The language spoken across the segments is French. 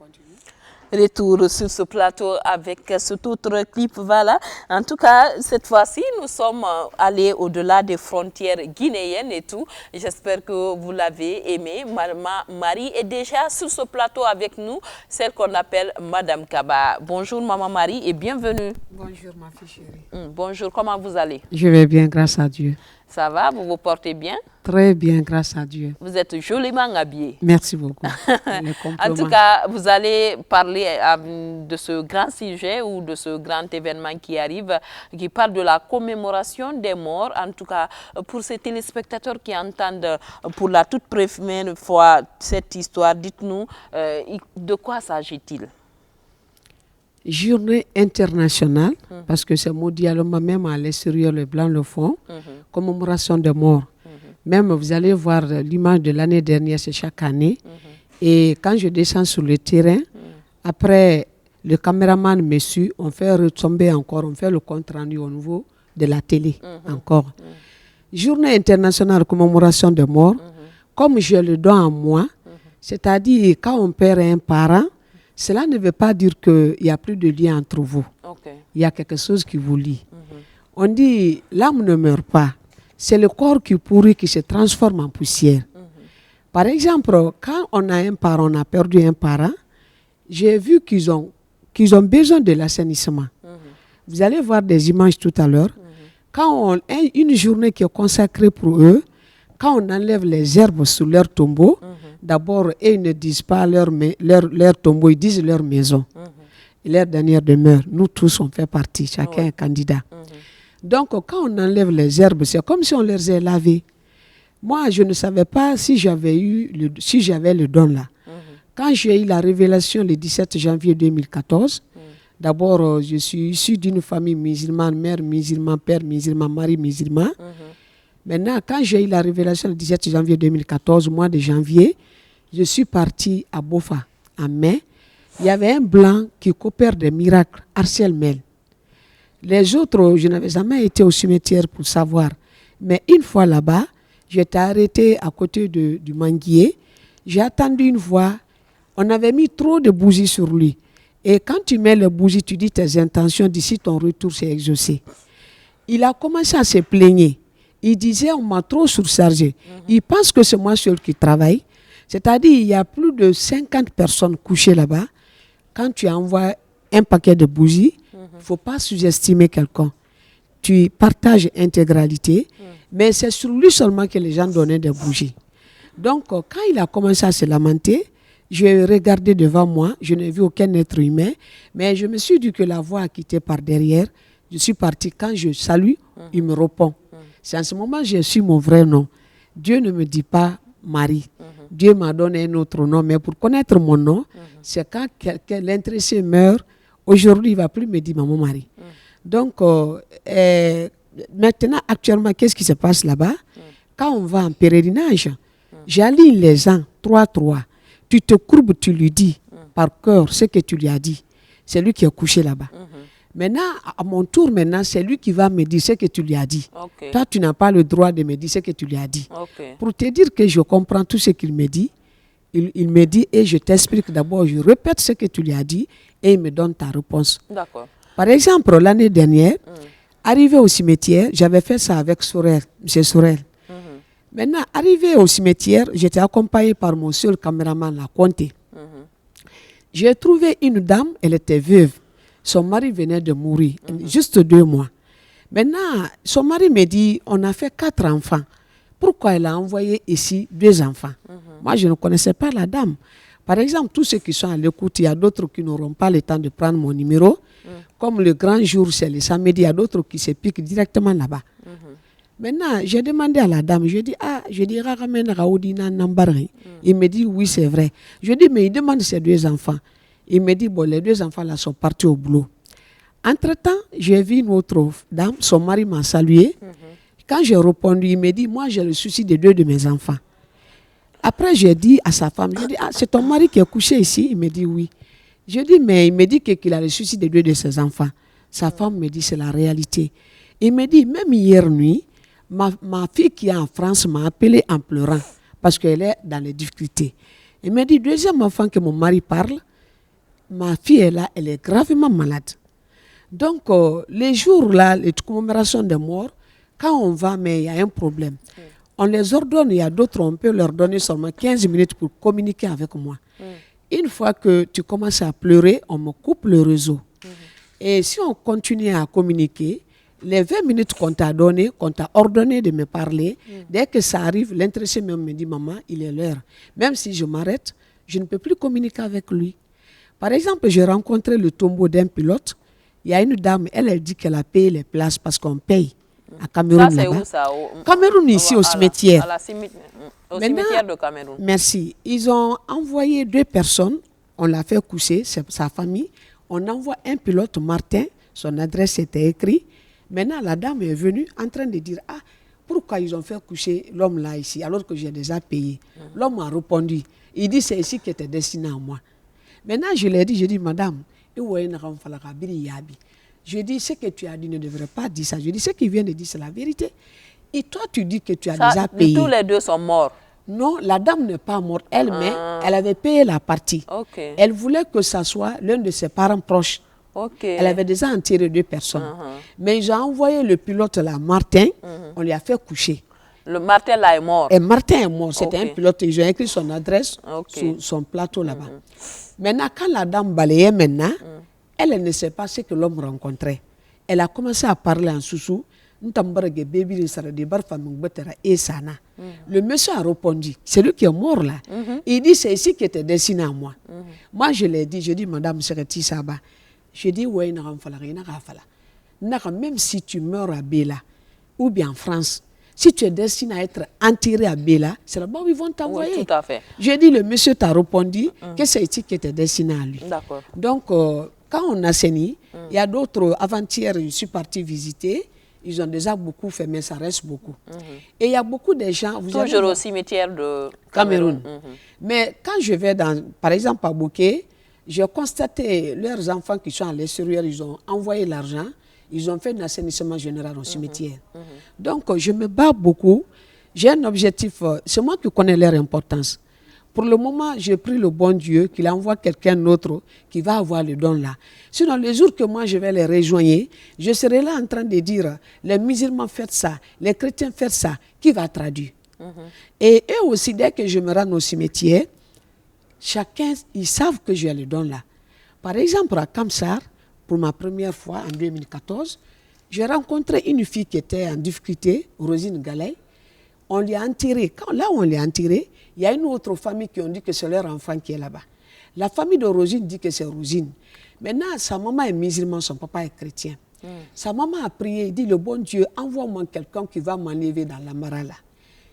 continue. Retour sur ce plateau avec cet autre clip, voilà. En tout cas, cette fois-ci, nous sommes allés au-delà des frontières guinéennes et tout. J'espère que vous l'avez aimé. Marie est déjà sur ce plateau avec nous, celle qu'on appelle Madame Kaba. Bonjour Maman Marie et bienvenue. Bonjour ma fille chérie. Bonjour, comment vous allez? Je vais bien, grâce à Dieu. Ça va, vous vous portez bien? Très bien, grâce à Dieu. Vous êtes joliment habillée. Merci beaucoup. En tout cas, vous allez parler de ce grand sujet ou de ce grand événement qui arrive, qui parle de la commémoration des morts. En tout cas, pour ces téléspectateurs qui entendent pour la toute première fois cette histoire, dites-nous de quoi s'agit-il? Journée internationale, parce que c'est mondialement, même à l'extérieur, le blanc le font, commémoration des morts. Même vous allez voir l'image de l'année dernière, c'est chaque année. Et quand je descends sur le terrain, après le caméraman me suit, on fait retomber encore, on fait le compte rendu au niveau de la télé encore. Journée internationale commémoration des morts, comme je le donne à moi, c'est-à-dire quand on perd un parent, cela ne veut pas dire qu'il n'y a plus de lien entre vous. Il y a quelque chose qui vous lie. On dit l'âme ne meurt pas. C'est le corps qui pourrit, qui se transforme en poussière. Par exemple, quand on a un parent, on a perdu un parent, j'ai vu qu'ils ont besoin de l'assainissement. Vous allez voir des images tout à l'heure. Quand une journée qui est consacrée pour eux, quand on enlève les herbes sur leur tombeau, d'abord, ils ne disent pas leur tombeau, ils disent leur maison. Leur dernière demeure. Nous tous, on fait partie, chacun est candidat. Donc, quand on enlève les herbes, c'est comme si on les a lavées. Moi, je ne savais pas si j'avais le don là. Quand j'ai eu la révélation le 17 janvier 2014, d'abord, je suis issu d'une famille musulmane, mère musulmane, père musulman, mari musulman. Maintenant, quand j'ai eu la révélation le 17 janvier 2014, mois de janvier, je suis parti à Bofa, en mai. Il y avait un blanc qui coopère des miracles, Arcel Mel. Les autres, je n'avais jamais été au cimetière pour savoir. Mais une fois là-bas, j'étais arrêté à côté du manguier. J'ai attendu une voix. On avait mis trop de bougies sur lui. Et quand tu mets les bougies, tu dis tes intentions, d'ici ton retour, c'est exaucé. Il a commencé à se plaigner. Il disait, on m'a trop surchargé. Il pense que c'est moi seul qui travaille. C'est-à-dire, il y a plus de 50 personnes couchées là-bas. Quand tu envoies un paquet de bougies, il ne faut pas sous-estimer quelqu'un. Tu partages intégralité, mais c'est sur lui seulement que les gens donnaient des bougies. Donc, quand il a commencé à se lamenter, j'ai regardé devant moi, je n'ai vu aucun être humain, mais je me suis dit que la voix a quitté par derrière. Je suis parti, quand je salue, il me répond. C'est en ce moment que j'ai su mon vrai nom. Dieu ne me dit pas Marie. Dieu m'a donné un autre nom, mais pour connaître mon nom, c'est quand l'intéressé meurt, aujourd'hui, il ne va plus me dire Maman Marie. Donc, maintenant, actuellement, qu'est-ce qui se passe là-bas? Quand on va en pèlerinage, j'aligne les gens, 3-3. Tu te courbes, tu lui dis par cœur ce que tu lui as dit. C'est lui qui est couché là-bas. Maintenant, à mon tour, c'est lui qui va me dire ce que tu lui as dit. Toi, tu n'as pas le droit de me dire ce que tu lui as dit. Pour te dire que je comprends tout ce qu'il me dit, il me dit et je t'explique d'abord, je répète ce que tu lui as dit et il me donne ta réponse. Par exemple, l'année dernière, arrivé au cimetière, j'avais fait ça avec Sorel, M. Sorel. Maintenant, arrivé au cimetière, j'étais accompagné par mon seul caméraman, la Conté. J'ai trouvé une dame, elle était veuve. Son mari venait de mourir, juste 2 mois. Maintenant, son mari me dit, on a fait 4 enfants. Pourquoi elle a envoyé ici 2 enfants? Moi, je ne connaissais pas la dame. Par exemple, tous ceux qui sont à l'écoute, il y a d'autres qui n'auront pas le temps de prendre mon numéro. Comme le grand jour, c'est le samedi, il y a d'autres qui se piquent directement là-bas. Maintenant, j'ai demandé à la dame, je dis, il me dit, oui, c'est vrai. Je dis, mais il demande ses 2 enfants. Il me dit, bon, les 2 enfants là sont partis au boulot. Entre-temps, j'ai vu une autre dame, son mari m'a salué. Quand j'ai répondu, il me dit, moi j'ai le souci de 2 de mes enfants. Après, j'ai dit à sa femme, je dis, c'est ton mari qui est couché ici? Il me dit, oui. Je dis, mais il me dit qu'il a le souci de 2 de ses enfants. Sa femme me dit, c'est la réalité. Il me dit, même hier nuit, ma fille qui est en France m'a appelé en pleurant parce qu'elle est dans les difficultés. Il me dit, 2e enfant que mon mari parle, ma fille est là, elle est gravement malade. Donc, les jours là, les commémorations des morts, quand on va, mais il y a un problème. On les ordonne, il y a d'autres, on peut leur donner seulement 15 minutes pour communiquer avec moi. Une fois que tu commences à pleurer, on me coupe le réseau. Et si on continue à communiquer, les 20 minutes qu'on t'a donné, qu'on t'a ordonné de me parler, dès que ça arrive, l'intéressé même me dit, maman, il est l'heure. Même si je m'arrête, je ne peux plus communiquer avec lui. Par exemple, j'ai rencontré le tombeau d'un pilote. Il y a une dame, elle dit qu'elle a payé les places parce qu'on paye. À Cameroun, ça, c'est où ça? Cameroun, ici, au cimetière. Au cimetière de Cameroun. Merci. Ils ont envoyé 2 personnes. On l'a fait coucher, c'est sa famille. On envoie un pilote, Martin. Son adresse était écrite. Maintenant, la dame est venue en train de dire, ah, pourquoi ils ont fait coucher l'homme là ici alors que j'ai déjà payé? L'homme a répondu. Il dit, c'est ici qui était destiné à moi. Maintenant, je lui ai dit, madame, je dis, ce que tu as dit ne devrait pas dire ça. Je dis, ce qu'il vient de dire, c'est la vérité. Et toi, tu dis que tu as déjà payé. Tous les 2 sont morts. Non, la dame n'est pas morte, elle, mais elle avait payé la partie. Elle voulait que ça soit l'un de ses parents proches. Elle avait déjà enterré 2 personnes. Mais ils ont envoyé le pilote là, Martin, on lui a fait coucher. Le Martin là est mort. Et Martin est mort, c'était un pilote, ils ont écrit son adresse sur son plateau là-bas. Maintenant, quand la dame balayait maintenant, elle ne sait pas ce que l'homme rencontrait. Elle a commencé à parler en soussou. Le monsieur a répondu, c'est lui qui est mort là. Il dit, c'est ici qui était destiné à moi. Moi, je l'ai dit, madame Sereti Saba, je dis, ouais, même si tu meurs à Béla, ou bien en France, si tu es destiné à être enterré à Béla, c'est là-bas où ils vont t'envoyer. Oui, tout à fait. Je dis, le monsieur t'a répondu que c'est ici qui était destiné à lui. D'accord. Donc, quand on a saigné, il y a d'autres, avant-hier, je suis partie visiter, ils ont déjà beaucoup fait, mais ça reste beaucoup. Et il y a beaucoup de gens... Toujours au cimetière de Cameroun. Mais quand je vais, par exemple, à Bouquet, j'ai constaté leurs enfants qui sont à l'extérieur, ils ont envoyé l'argent, ils ont fait un assainissement général au cimetière. Donc, je me bats beaucoup. J'ai un objectif, c'est moi qui connais leur importance. Pour le moment, j'ai pris le bon Dieu, qu'il envoie quelqu'un d'autre qui va avoir le don là. Sinon, les jours que moi je vais les rejoindre, je serai là en train de dire, les musulmans font ça, les chrétiens font ça, qui va traduire? Et eux aussi, dès que je me rends au cimetière, chacun, ils savent que j'ai le don là. Par exemple, à Kamsar, pour ma première fois en 2014, j'ai rencontré une fille qui était en difficulté, Rosine Galay. On l'a enterré. Là où on l'a enterré, il y a une autre famille qui ont dit que c'est leur enfant qui est là-bas. La famille de Rosine dit que c'est Rosine. Maintenant, sa maman est musulmane, son papa est chrétien. Sa maman a prié, il dit, le bon Dieu, envoie-moi quelqu'un qui va m'enlever dans la mara là.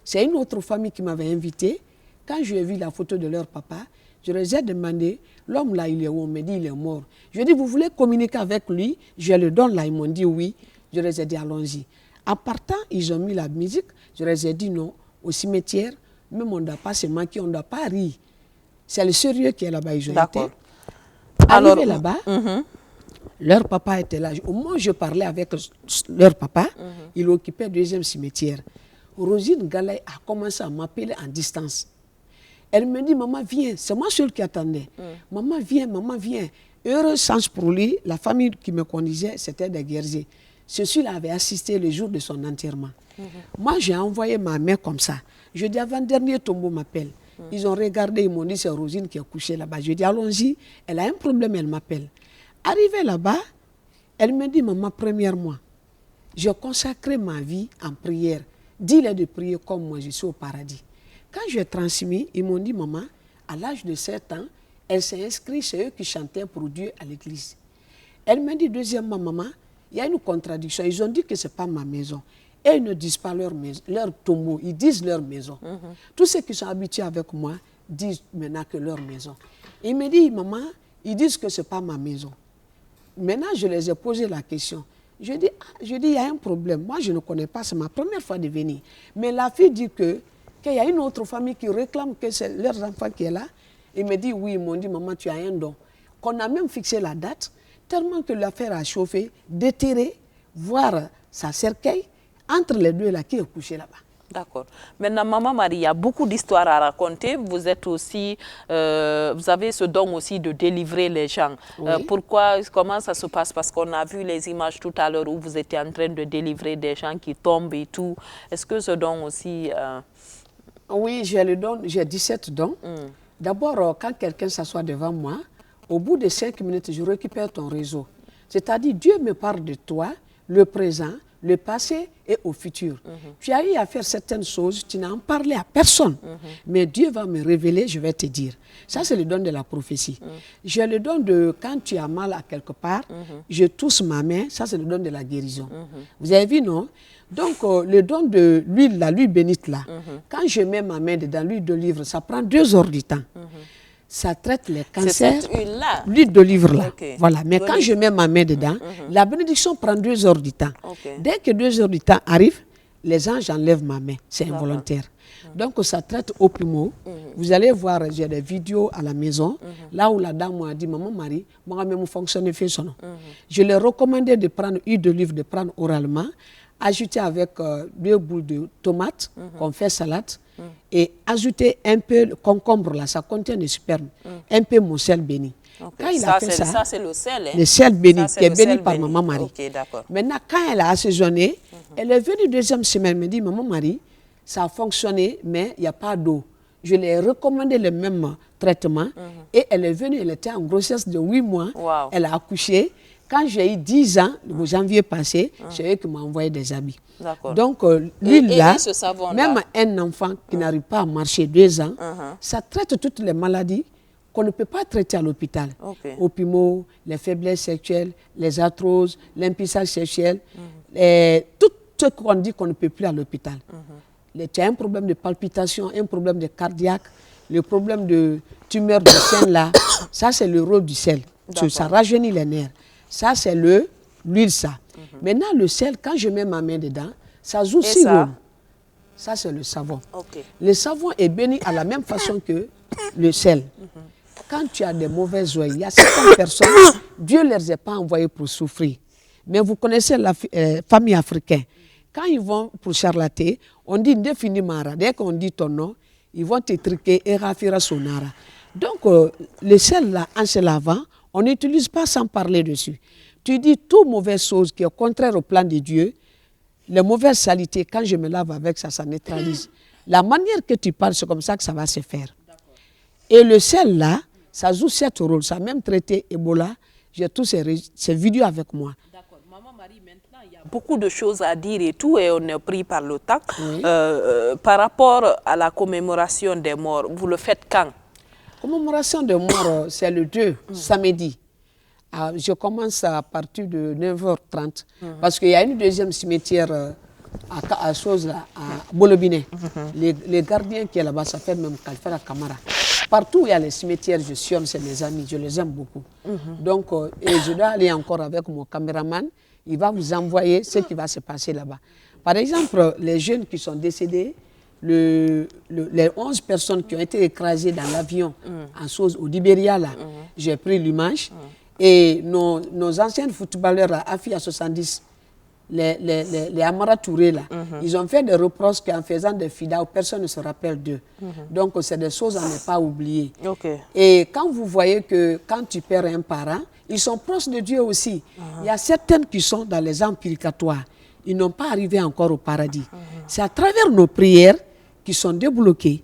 C'est une autre famille qui m'avait invité. Quand j'ai vu la photo de leur papa, je leur ai demandé, l'homme là, il est où? On me dit, il est mort. Je lui ai dit, vous voulez communiquer avec lui? Je le donne là. Ils m'ont dit oui. Je leur ai dit, allons-y. En partant, ils ont mis la musique. Je leur ai dit non. Au cimetière, même on ne doit pas se manquer, on ne doit pas rire. C'est le sérieux qui est là-bas. Ils ont été. Arrivé là-bas, leur papa était là. Au moment où je parlais avec leur papa, il occupait le 2e cimetière. Rosine Galay a commencé à m'appeler en distance. Elle me dit, maman, viens. C'est moi seule qui attendais. Maman, viens, maman, viens. Heureux sens pour lui, la famille qui me conduisait, c'était des guerriers. Ceux-là avait assisté le jour de son enterrement. Moi, j'ai envoyé ma main comme ça. Je dis, avant-dernier tombeau m'appelle. Ils ont regardé, ils m'ont dit, c'est Rosine qui est couchée là-bas. Je dis, allons-y, elle a un problème, elle m'appelle. Arrivée là-bas, elle me dit, maman, premièrement, j'ai consacré ma vie en prière. Dis-les de prier comme moi, je suis au paradis. Quand j'ai transmis, ils m'ont dit, maman, à l'âge de 7 ans, elle s'est inscrite chez eux qui chantaient pour Dieu à l'église. Elle m'a dit, deuxièmement, maman, il y a une contradiction. Ils ont dit que ce n'est pas ma maison. Et ils ne disent pas leur maison, leur tombeau, ils disent leur maison. Tous ceux qui sont habitués avec moi disent maintenant que leur maison. Il me dit, maman, ils disent que ce n'est pas ma maison. Maintenant, je les ai posé la question. Je dis, il y a un problème. Moi, je ne connais pas, c'est ma première fois de venir. Mais la fille dit qu'il y a une autre famille qui réclame que c'est leur enfant qui est là. Il me dit, oui, ils m'ont dit, maman, tu as un don. Qu'on a même fixé la date, tellement que l'affaire a chauffé, déterré, voir sa cercueil, entre les deux là, qui est couché là-bas. D'accord. Maintenant, Maman Marie, il y a beaucoup d'histoires à raconter. Vous êtes aussi, vous avez ce don aussi de délivrer les gens. Oui. Comment ça se passe? Parce qu'on a vu les images tout à l'heure où vous étiez en train de délivrer des gens qui tombent et tout. Est-ce que ce don aussi... Oui, j'ai le don, j'ai 17 dons. D'abord, quand quelqu'un s'assoit devant moi, au bout de 5 minutes, je récupère ton réseau. C'est-à-dire, Dieu me parle de toi, le présent, le passé et au futur. Tu as eu à faire certaines choses, tu n'as en parlé à personne. Mais Dieu va me révéler, je vais te dire. Ça, c'est le don de la prophétie. J'ai le don de, quand tu as mal à quelque part, je tousse ma main, ça, c'est le don de la guérison. Vous avez vu, non? Donc, le don de l'huile, la l'huile bénite là, quand je mets ma main dedans l'huile d'olive, ça prend 2 heures du temps. Ça traite les cancers. C'est cette huile-là? L'huile d'olive là. Okay. Voilà. Mais quand je mets ma main dedans, la bénédiction prend 2 heures du temps. Dès que 2 heures du temps arrivent, les anges enlèvent ma main. C'est involontaire. Donc, ça traite au poumon. Vous allez voir, j'ai des vidéos à la maison, là où la dame m'a dit, Maman Marie, moi, même fonctionne fait son nom. Je leur recommandais de prendre l'huile d'olive, de prendre oralement, ajouter avec 2 boules de tomates qu'on fait salade et ajouter un peu de concombre là, ça contient du sperme, un peu mon sel béni. Quand il a fait ça, c'est le sel. Hein? Le sel béni, ça, qui est béni par Maman Marie. Maintenant, quand elle a assaisonné, elle est venue 2e semaine, elle me dit, Maman Marie, ça a fonctionné, mais il n'y a pas d'eau. Je lui ai recommandé le même traitement et elle est venue, elle était en grossesse de 8 mois, elle a accouché. Quand j'ai eu 10 ans, au janvier passé, c'est eux qui m'ont envoyé des habits. Donc, l'huile là, même un enfant qui n'arrive pas à marcher 2 ans, ça traite toutes les maladies qu'on ne peut pas traiter à l'hôpital. Au poumon, les faiblesses sexuelles, les arthroses, l'impuissance sexuelle, tout ce qu'on dit qu'on ne peut plus à l'hôpital. Tu as un problème de palpitation, un problème de cardiaque, le problème de tumeur du sein là, ça c'est le rôle du sel. Ça rajeunit les nerfs. Ça, c'est l'huile, ça. Maintenant, le sel, quand je mets ma main dedans, ça joue 6 rôles. Ça, c'est le savon. Le savon est béni à la même façon que le sel. Quand tu as des mauvaises oreilles, il y a certaines personnes, Dieu ne les a pas envoyées pour souffrir. Mais vous connaissez la famille africaine. Quand ils vont pour charlater, on dit Ndefini Mara. Dès qu'on dit ton nom, ils vont te triquer et rafira sonara. Donc, le sel, là, en se lavant, on n'utilise pas sans parler dessus. Tu dis toute mauvaise chose qui est contraire au plan de Dieu, les mauvaises saletés, quand je me lave avec ça, ça neutralise. La manière que tu parles, c'est comme ça que ça va se faire. Et le sel là, ça joue 7 rôles. Ça a même traité Ebola. J'ai tous ces vidéos avec moi. D'accord. Maman Marie, maintenant, il y a beaucoup de choses à dire et tout, et on est pris par le temps. Par rapport à la commémoration des morts, vous le faites quand? Commémoration de mort, c'est le 2, samedi. Je commence à partir de 9h30 parce qu'il y a une deuxième cimetière à Bolobiné. Les gardiens qui sont là-bas, ça fait même Kalfera Kamara. Partout où il y a les cimetières, je sillonne, c'est mes amis, je les aime beaucoup. Donc, et je dois aller encore avec mon caméraman, il va vous envoyer ce qui va se passer là-bas. Par exemple, les jeunes qui sont décédés, les 11 personnes qui ont été écrasées dans l'avion au Libéria, là, j'ai pris l'image. Et nos anciens footballeurs, là, AFI à 70, les Amara Touré, là, ils ont fait des reproches qu'en faisant des fidas, personne ne se rappelle d'eux. Donc, c'est des choses à ne pas oublier. Et quand vous voyez que quand tu perds un parent, ils sont proches de Dieu aussi. Il y a certaines qui sont dans les âmes purgatoires. Ils n'ont pas arrivé encore au paradis. C'est à travers nos prières qui sont débloqués.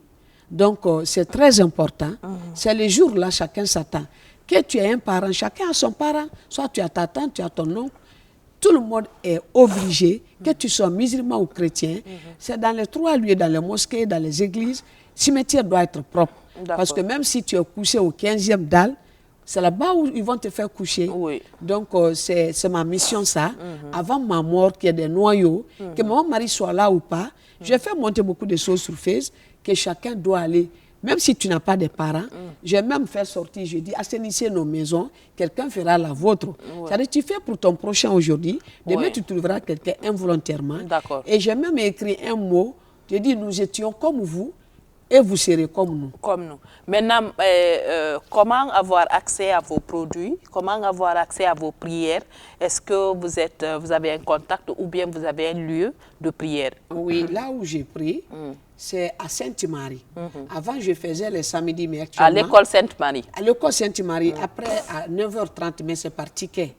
Donc, c'est très important. C'est les jours-là, chacun s'attend. Que tu aies un parent, chacun a son parent. Soit tu as ta tante, tu as ton oncle. Tout le monde est obligé, que tu sois musulman ou chrétien. C'est dans les 3 lieux, dans les mosquées, dans les églises. Le cimetière doit être propre. Parce que même si tu es couché au 15e dalle, c'est là-bas où ils vont te faire coucher. Donc, c'est ma mission, ça. Avant ma mort, qu'il y ait des noyaux, que Maman Marie soit là ou pas. J'ai fait monter beaucoup de choses sur Facebook, que chacun doit aller. Même si tu n'as pas de parents, j'ai même fait sortir, je dis, assainissez nos maisons, quelqu'un fera la vôtre. C'est-à-dire, tu fais pour ton prochain aujourd'hui, demain tu trouveras quelqu'un involontairement. Et j'ai même écrit un mot, je dis, nous étions comme vous, et vous serez comme nous. Comme nous. Maintenant, comment avoir accès à vos produits? Comment avoir accès à vos prières? Est-ce que vous avez un contact ou bien vous avez un lieu de prière? Oui, là où j'ai pris, c'est à Sainte-Marie. Avant, je faisais les samedis, mais actuellement... À l'école Sainte-Marie? À l'école Sainte-Marie, après, à 9h30, mais c'est par ticket.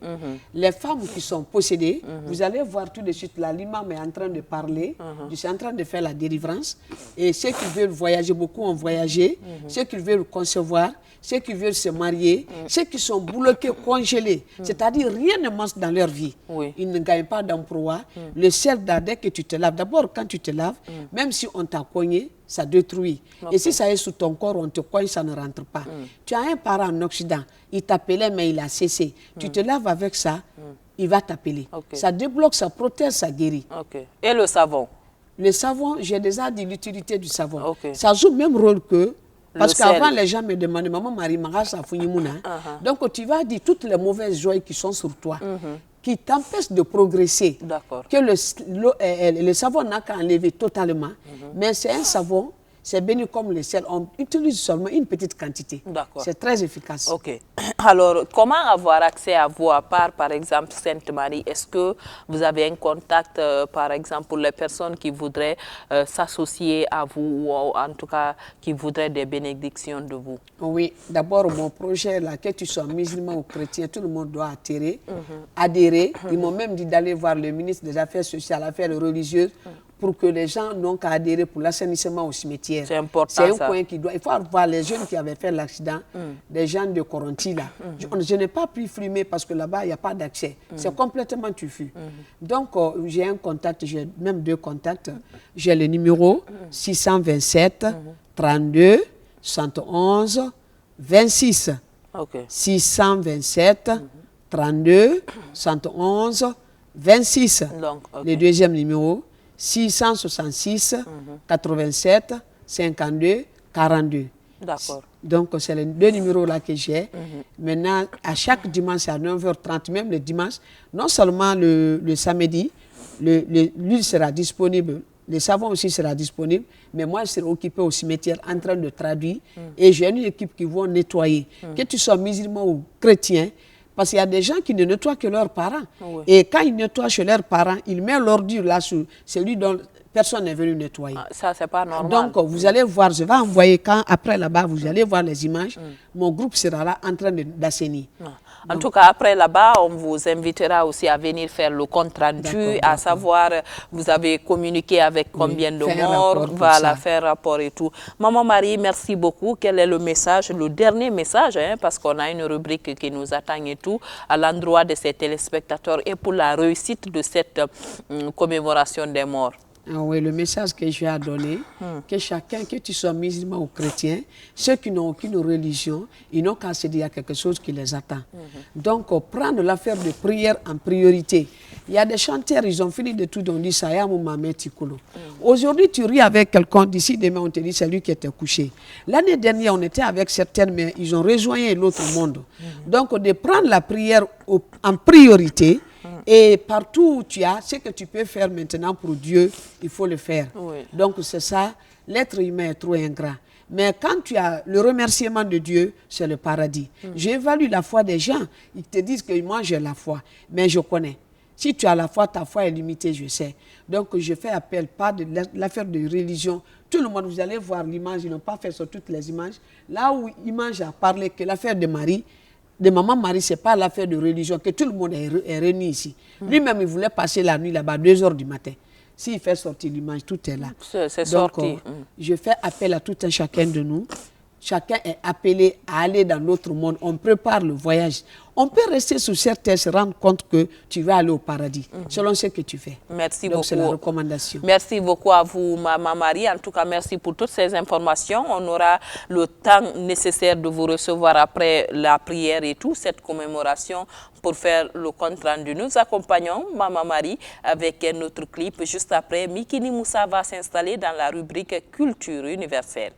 Les femmes qui sont possédées, vous allez voir tout de suite, là, l'imam est en train de parler, je suis en train de faire la délivrance, et ceux qui veulent voyager, beaucoup ont voyagé, ceux qui veulent concevoir, ceux qui veulent se marier, ceux qui sont bloqués, congelés, c'est-à-dire rien ne marche dans leur vie. Ils ne gagnent pas d'emploi. Le seul, dès que tu te laves, d'abord quand tu te laves, même si on t'a cogné, ça détruit. Et si ça est sous ton corps, on te cogne, ça ne rentre pas. Tu as un parent en Occident, il t'appelait mais il a cessé. Tu te laves avec ça, il va t'appeler. Ça débloque, ça protège, ça guérit. Et le savon? Le savon, j'ai déjà dit l'utilité du savon. Ça joue le même rôle que... Parce qu'avant, les gens me demandaient, maman Marie, ça donc tu vas dire toutes les mauvaises joies qui sont sur toi, qui t'empêchent de progresser. Que le savon n'a qu'à enlever totalement. Mais c'est un savon, c'est béni comme le sel. On utilise seulement une petite quantité. C'est très efficace. Alors, comment avoir accès à vous, à part, par exemple, Sainte-Marie? Est-ce que vous avez un contact, par exemple, pour les personnes qui voudraient s'associer à vous, ou en tout cas, qui voudraient des bénédictions de vous? Oui, d'abord, mon projet, là, que tu sois musulman ou chrétien, tout le monde doit adhérer. Ils m'ont même dit d'aller voir le ministre des Affaires sociales, Affaires religieuses, pour que les gens n'ont qu'à adhérer pour l'assainissement au cimetière. C'est important, c'est un point qui doit... Il faut voir les jeunes qui avaient fait l'accident, des gens de Coronti, là. Je n'ai pas pu filmer parce que là-bas, il n'y a pas d'accès. C'est complètement tuffu. Donc, j'ai un contact, j'ai même 2 contacts. J'ai le numéro 627 32 71 26. 627 32 71 26. Le deuxième numéro, 666 87 52 42. Donc, c'est les 2 numéros-là que j'ai. Maintenant, à chaque dimanche, à 9h30, même le dimanche, non seulement le samedi, l'huile sera disponible, le savon aussi sera disponible, mais moi, je serai occupé au cimetière en train de traduire. Et j'ai une équipe qui va nettoyer. Que tu sois musulman ou chrétien, parce qu'il y a des gens qui ne nettoient que leurs parents. Et quand ils nettoient chez leurs parents, ils mettent l'ordure là sur celui dont personne n'est venu nettoyer. Ça, c'est pas normal. Donc, vous allez voir, je vais envoyer après là-bas, vous allez voir les images. Mon groupe sera là en train d'assainir. En tout cas, après là-bas, on vous invitera aussi à venir faire le compte rendu, à savoir, vous avez communiqué avec combien de morts, voilà, faire rapport et tout. Maman Marie, merci beaucoup. Quel est le message, le dernier message, parce qu'on a une rubrique qui nous attend et tout, à l'endroit de ces téléspectateurs et pour la réussite de cette commémoration des morts? Oui, le message que je vais donner, que chacun, que tu sois musulman ou chrétien, ceux qui n'ont aucune religion, ils n'ont qu'à se dire qu'il y a quelque chose qui les attend. Donc, prendre l'affaire de prière en priorité. Il y a des chanteurs, ils ont fini de tout, on dit ça y a mon maman Tikolo. Aujourd'hui, tu ris avec quelqu'un, d'ici demain, on te dit c'est lui qui était couché. L'année dernière, on était avec certaines, mais ils ont rejoint l'autre monde. Donc, de prendre la prière en priorité. Et partout où tu as, ce que tu peux faire maintenant pour Dieu, il faut le faire. Donc c'est ça, l'être humain est trop ingrat. Mais quand tu as le remerciement de Dieu, c'est le paradis. J'évalue la foi des gens. Ils te disent que moi j'ai la foi, mais je connais. Si tu as la foi, ta foi est limitée, je sais. Donc je fais appel, pas de l'affaire de religion. Tout le monde, vous allez voir l'image, ils n'ont pas fait sur toutes les images. Là où l'image a parlé que l'affaire de Marie, de maman Marie, ce n'est pas l'affaire de religion, que tout le monde est réuni ici. Lui-même, il voulait passer la nuit là-bas, 2h du matin. S'il fait sortir l'image, tout est là. C'est sorti. Je fais appel à tout un chacun de nous. Chacun est appelé à aller dans l'autre monde. On prépare le voyage. On peut rester sur cette terre, se rendre compte que tu vas aller au paradis, selon ce que tu fais. Merci beaucoup. C'est la recommandation. Merci beaucoup à vous, Maman Marie. En tout cas, merci pour toutes ces informations. On aura le temps nécessaire de vous recevoir après la prière et tout, cette commémoration, pour faire le compte rendu. Nous accompagnons Maman Marie avec notre clip. Juste après, Mikini Moussa va s'installer dans la rubrique Culture universelle.